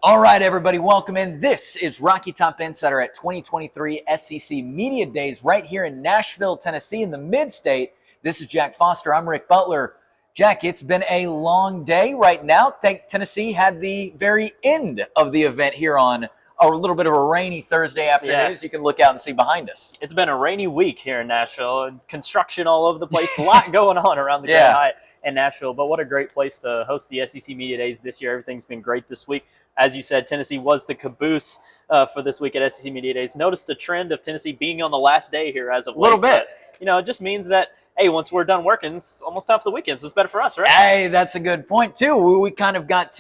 All right, everybody, welcome in. This is Rocky Top Insider at 2023 SEC Media Days right here in Nashville, Tennessee, in the Mid-State. This is Jack Foster. I'm Rick Butler. Jack, it's been a long day right now. Tennessee had the very end of the event here on a little bit of a rainy Thursday afternoon, as you can look out and see behind us. It's been a rainy week here in Nashville. Construction all over the place. A lot going on around the Great Hyatt in Nashville. But what a great place to host the SEC Media Days this year. Everything's been great this week. As you said, Tennessee was the caboose for this week at SEC Media Days. Noticed a trend of Tennessee being on the last day here as of late. A little bit. But, it just means that, hey, once we're done working, it's almost time for the weekend, so it's better for us, right? Hey, that's a good point, too. We kind of got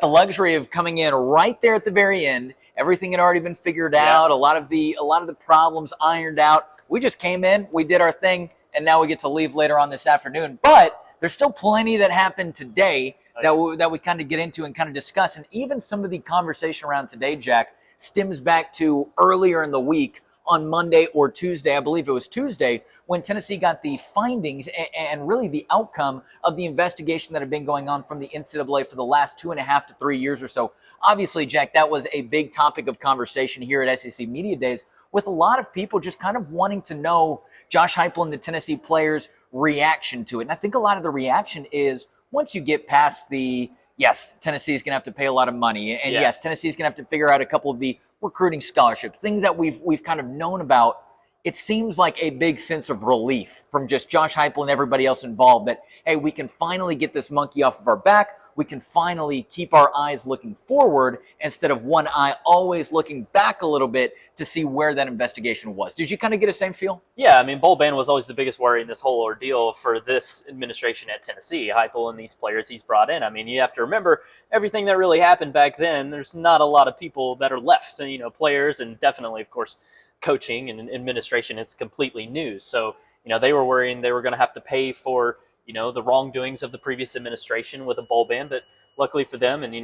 the luxury of coming in right there at the very end. Everything had already been figured out. A lot of the problems ironed out. We just came in, we did our thing, and now we get to leave later on this afternoon. But there's still plenty that happened today that we kind of get into and kind of discuss. And even some of the conversation around today, Jack, stems back to earlier in the week on Monday or Tuesday. I believe it was Tuesday when Tennessee got the findings and really the outcome of the investigation that had been going on from the NCAA for the last 2.5 to 3 years or so. Obviously, Jack, that was a big topic of conversation here at SEC Media Days, with a lot of people just kind of wanting to know Josh Heupel and the Tennessee players' reaction to it. And I think a lot of the reaction is once you get past yes, Tennessee is going to have to pay a lot of money. And yes, Tennessee is going to have to figure out a couple of the recruiting scholarships, things that we've kind of known about. It seems like a big sense of relief from just Josh Heupel and everybody else involved that, hey, we can finally get this monkey off of our back. We can finally keep our eyes looking forward instead of one eye always looking back a little bit to see where that investigation was. Did you kind of get the same feel? Yeah, I mean, bowl ban was always the biggest worry in this whole ordeal for this administration at Tennessee. Heupel and these players he's brought in. I mean, you have to remember everything that really happened back then. There's not a lot of people that are left, and players, and definitely, of course, coaching and administration. It's completely new. So, they were worrying they were going to have to pay for the wrongdoings of the previous administration with a bowl ban, but luckily for them, and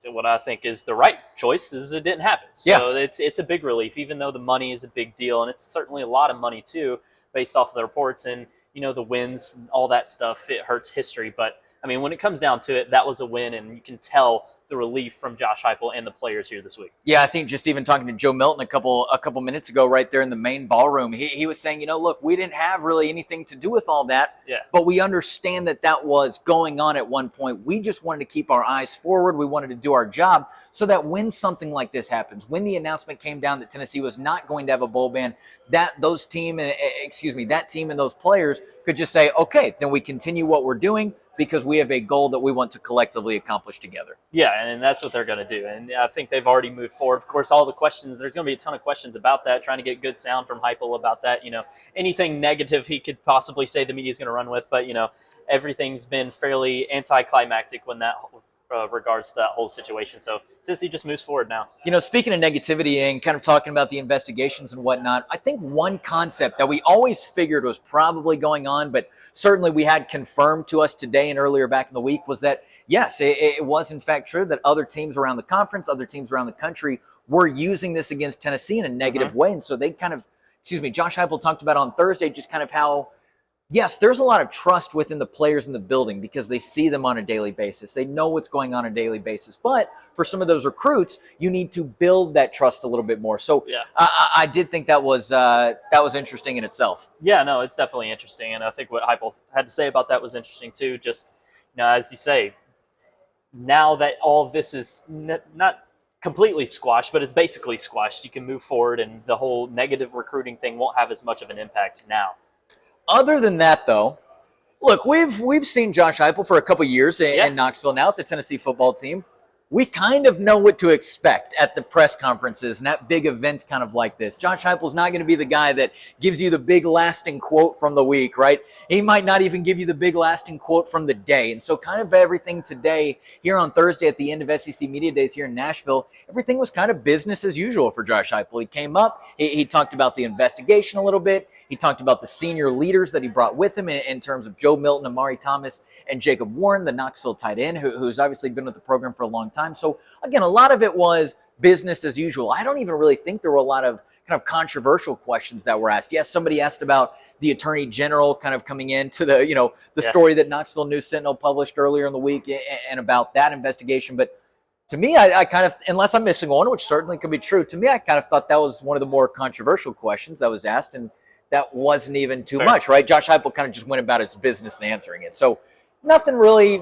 what I think is the right choice is it didn't happen. So it's a big relief, even though the money is a big deal, and it's certainly a lot of money too, based off of the reports and the wins, all that stuff. It hurts history, but I mean, when it comes down to it, that was a win, and you can tell the relief from Josh Heupel and the players here this week. Yeah, I think just even talking to Joe Milton a couple minutes ago right there in the main ballroom, he was saying, look, we didn't have really anything to do with all that, but we understand that was going on at one point. We just wanted to keep our eyes forward. We wanted to do our job so that when something like this happens, when the announcement came down that Tennessee was not going to have a bowl ban, that team and those players could just say, okay, then we continue what we're doing, because we have a goal that we want to collectively accomplish together. Yeah, and that's what they're going to do. And I think they've already moved forward. Of course, all the questions, there's going to be a ton of questions about that, trying to get good sound from Heupel about that. Anything negative he could possibly say the media is going to run with. But, everything's been fairly anticlimactic when that regards to that whole situation. So Tennessee just moves forward now. Speaking of negativity and kind of talking about the investigations and whatnot, I think one concept that we always figured was probably going on, but certainly we had confirmed to us today and earlier back in the week, was that, yes, it was in fact true that other teams around the conference, other teams around the country were using this against Tennessee in a negative way. And so they Josh Heupel talked about on Thursday just kind of how, yes, there's a lot of trust within the players in the building because they see them on a daily basis. They know what's going on a daily basis. But for some of those recruits, you need to build that trust a little bit more. So I did think that was interesting in itself. Yeah, no, it's definitely interesting. And I think what Heupel had to say about that was interesting too. Just, as you say, now that all of this is not completely squashed, but it's basically squashed, you can move forward and the whole negative recruiting thing won't have as much of an impact now. Other than that, though, look, we've seen Josh Heupel for a couple years in Knoxville now at the Tennessee football team. We kind of know what to expect at the press conferences and at big events kind of like this. Josh Heupel's not going to be the guy that gives you the big lasting quote from the week, right? He might not even give you the big lasting quote from the day. And so kind of everything today here on Thursday at the end of SEC Media Days here in Nashville, everything was kind of business as usual for Josh Heupel. He came up, he talked about the investigation a little bit. He talked about the senior leaders that he brought with him in terms of Joe Milton, Amari Thomas, and Jacob Warren, the Knoxville tight end, who's obviously been with the program for a long time. So, again, a lot of it was business as usual. I don't even really think there were a lot of kind of controversial questions that were asked. Yes, somebody asked about the Attorney General kind of coming into the story that Knoxville News Sentinel published earlier in the week and about that investigation. But to me, I kind of, unless I'm missing one, which certainly could be true, to me, I kind of thought that was one of the more controversial questions that was asked, and that wasn't even too much, right? Josh Heupel kind of just went about his business and answering it. So nothing really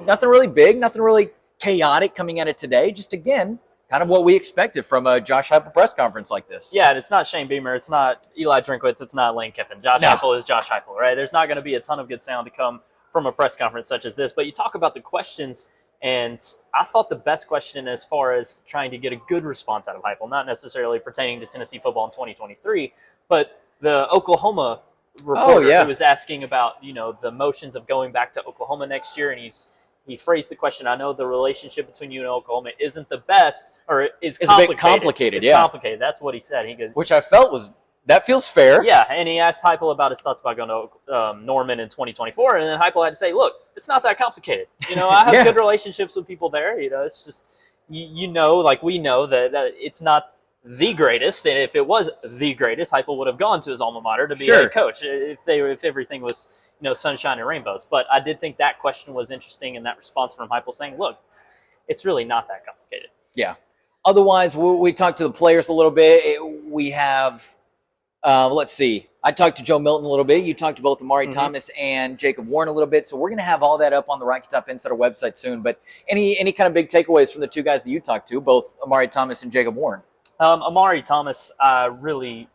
big, nothing really chaotic coming at it today. Just, again, kind of what we expected from a Josh Heupel press conference like this. Yeah, and it's not Shane Beamer, it's not Eli Drinkwitz, it's not Lane Kiffin. Josh Heupel is Josh Heupel, right? There's not going to be a ton of good sound to come from a press conference such as this. But you talk about the questions, and I thought the best question as far as trying to get a good response out of Heupel, not necessarily pertaining to Tennessee football in 2023, but the Oklahoma reporter who was asking about, the motions of going back to Oklahoma next year, and he phrased the question, I know the relationship between you and Oklahoma isn't the best, or is complicated. A bit complicated, It's complicated. That's what he said. Which I felt that feels fair. Yeah, and he asked Heupel about his thoughts about going to Norman in 2024, and then Heupel had to say, look, it's not that complicated. I have good relationships with people there. It's just, we know that it's not the greatest, and if it was the greatest, Heupel would have gone to his alma mater to be a coach if everything was sunshine and rainbows. But I did think that question was interesting, and that response from Heupel saying, look, it's really not that complicated. Yeah. Otherwise, we talked to the players a little bit. We have, let's see, I talked to Joe Milton a little bit. You talked to both Amari Thomas and Jacob Warren a little bit. So we're going to have all that up on the Rocky Top Insider website soon. But any kind of big takeaways from the two guys that you talked to, both Amari Thomas and Jacob Warren? Amari Thomas, really,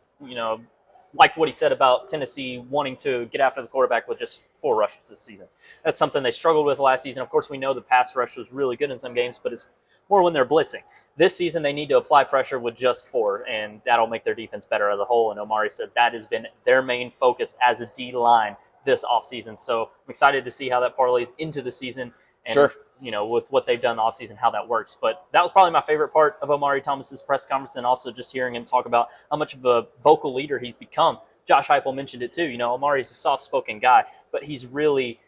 liked what he said about Tennessee wanting to get after the quarterback with just 4 rushes this season. That's something they struggled with last season. Of course, we know the pass rush was really good in some games, but it's more when they're blitzing. This season, they need to apply pressure with just 4, and that'll make their defense better as a whole. And Amari said that has been their main focus as a D-line this offseason. So I'm excited to see how that parlays into the season. And, with what they've done in the offseason, how that works. But that was probably my favorite part of Amari Thomas's press conference, and also just hearing him talk about how much of a vocal leader he's become. Josh Heupel mentioned it too. Amari's a soft-spoken guy, but he's really,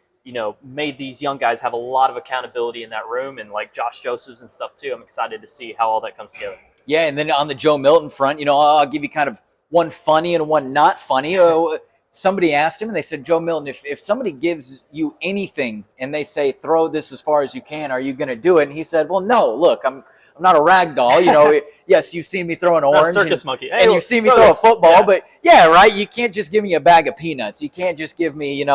made these young guys have a lot of accountability in that room, and like Josh Josephs and stuff too. I'm excited to see how all that comes together. Yeah, and then on the Joe Milton front, I'll give you kind of one funny and one not funny. Somebody asked him, and they said, Joe Milton, if somebody gives you anything and they say, throw this as far as you can, are you going to do it? And he said, well, no, look, I'm not a rag doll. Yes, you've seen me throw an orange. Circus monkey. And you've seen me throw a football. But, right, you can't just give me a bag of peanuts. You can't just give me,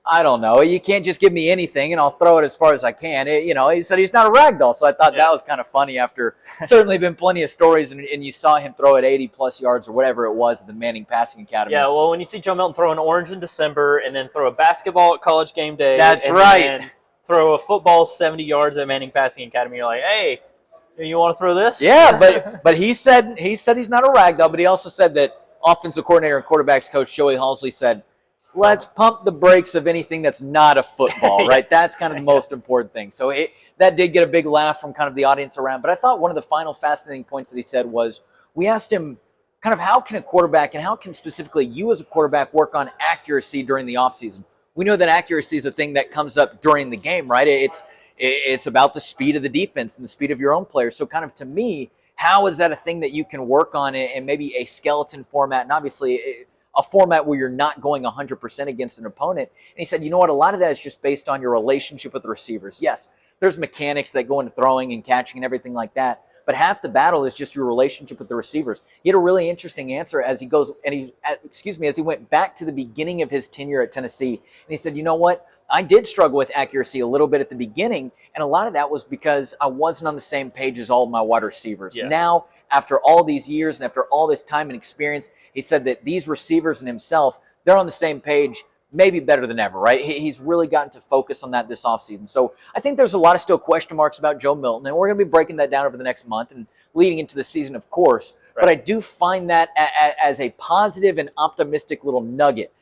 I don't know. You can't just give me anything, and I'll throw it as far as I can. He said he's not a rag doll, so I thought that was kind of funny after certainly been plenty of stories, and you saw him throw it 80-plus yards or whatever it was at the Manning Passing Academy. Yeah, well, when you see Joe Milton throw an orange in December and then throw a basketball at College Game Day. That's right. And throw a football 70 yards at Manning Passing Academy, you're like, hey, you want to throw this? Yeah, but he said he's not a rag doll, but he also said that offensive coordinator and quarterbacks coach Joey Halzle said, let's pump the brakes of anything that's not a football, right? That's kind of the most important thing. So that did get a big laugh from kind of the audience around. But I thought one of the final fascinating points that he said was, we asked him kind of how can a quarterback and how can specifically you as a quarterback work on accuracy during the offseason? We know that accuracy is a thing that comes up during the game, right? It's about the speed of the defense and the speed of your own players. So kind of to me, how is that a thing that you can work on in maybe a skeleton format? And obviously a format where you're not going 100% against an opponent. And he said, a lot of that is just based on your relationship with the receivers. Yes, there's mechanics that go into throwing and catching and everything like that, but half the battle is just your relationship with the receivers. He had a really interesting answer as he went back to the beginning of his tenure at Tennessee. And he said, you know what? I did struggle with accuracy a little bit at the beginning, and a lot of that was because I wasn't on the same page as all of my wide receivers. Yeah. Now, after all these years and after all this time and experience, he said that these receivers and himself, they're on the same page, maybe better than ever, right? He's really gotten to focus on that this offseason. So I think there's a lot of still question marks about Joe Milton, and we're going to be breaking that down over the next month and leading into the season, of course. Right. But I do find that as a positive and optimistic little nugget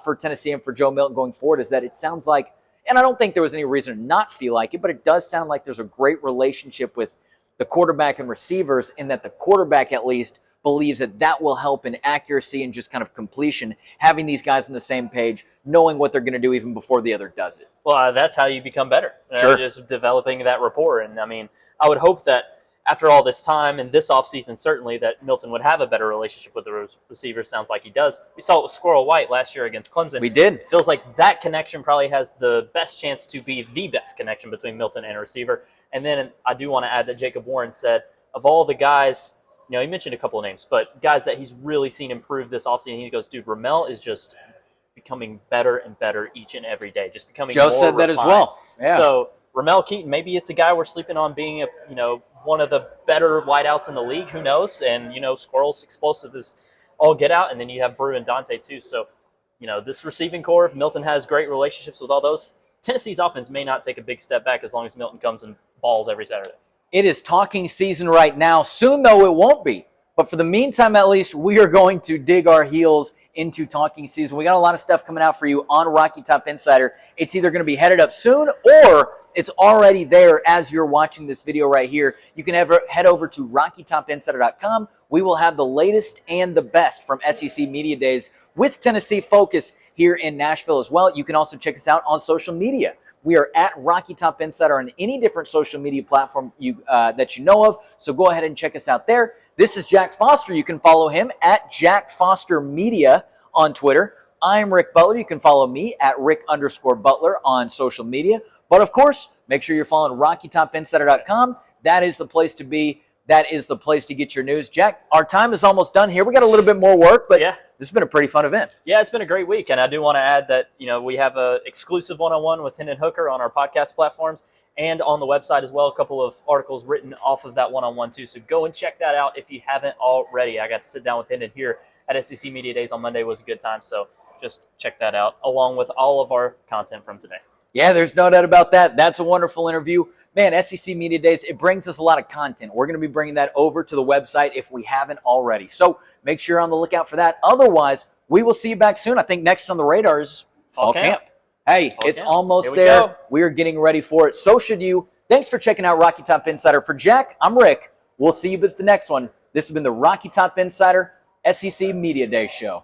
for Tennessee and for Joe Milton going forward, is that it sounds like, and I don't think there was any reason to not feel like it, but it does sound like there's a great relationship with the quarterback and receivers, in that the quarterback at least believes that will help in accuracy and just kind of completion, having these guys on the same page, knowing what they're going to do even before the other does it. Well, that's how you become better. Sure. Just developing that rapport. And, I mean, I would hope that after all this time and this offseason, certainly that Milton would have a better relationship with the receivers. Sounds like he does. We saw it with Squirrel White last year against Clemson. We did. It feels like that connection probably has the best chance to be the best connection between Milton and a receiver. And then I do want to add that Jacob Warren said, of all the guys, he mentioned a couple of names, but guys that he's really seen improve this offseason, he goes, dude, Ramel is just becoming better and better each and every day, just becoming Joe more said that refined. as well. Yeah. So Ramel Keaton, maybe it's a guy we're sleeping on being one of the better wideouts in the league. Who knows? And Squirrel's explosive is all get out, and then you have Brew and Dante too. So this receiving core, if Milton has great relationships with all those, Tennessee's offense may not take a big step back as long as Milton comes and balls every Saturday. It is talking season right now. Soon, though, it won't be. But for the meantime, at least, we are going to dig our heels into talking season. We got a lot of stuff coming out for you on Rocky Top Insider. It's either going to be headed up soon or it's already there as you're watching this video right here. You can head over to RockyTopInsider.com. We will have the latest and the best from SEC Media Days with Tennessee focus here in Nashville as well. You can also check us out on social media. We are at Rocky Top Insider on any different social media platform that you know of. So go ahead and check us out there. This is Jack Foster. You can follow him at Jack Foster Media on Twitter. I'm Rick Butler. You can follow me at Rick_Butler on social media. But of course, make sure you're following RockyTopInsider.com. That is the place to be. That is the place to get your news. Jack, our time is almost done here. We got a little bit more work, but yeah. This has been a pretty fun event. Yeah, it's been a great week, and I do want to add that we have an exclusive one-on-one with Hendon Hooker on our podcast platforms and on the website as well. A couple of articles written off of that one-on-one too, so go and check that out if you haven't already. I got to sit down with Hendon here at SEC Media Days on Monday. It was a good time, so just check that out along with all of our content from today. Yeah, there's no doubt about that. That's a wonderful interview. Man, SEC Media Days, it brings us a lot of content. We're going to be bringing that over to the website if we haven't already. So make sure you're on the lookout for that. Otherwise, we will see you back soon. I think next on the radar is Fall Camp. Hey, Fall it's camp. almost Here we there. go. We are getting ready for it. So should you. Thanks for checking out Rocky Top Insider. For Jack, I'm Rick. We'll see you at the next one. This has been the Rocky Top Insider SEC Media Day Show.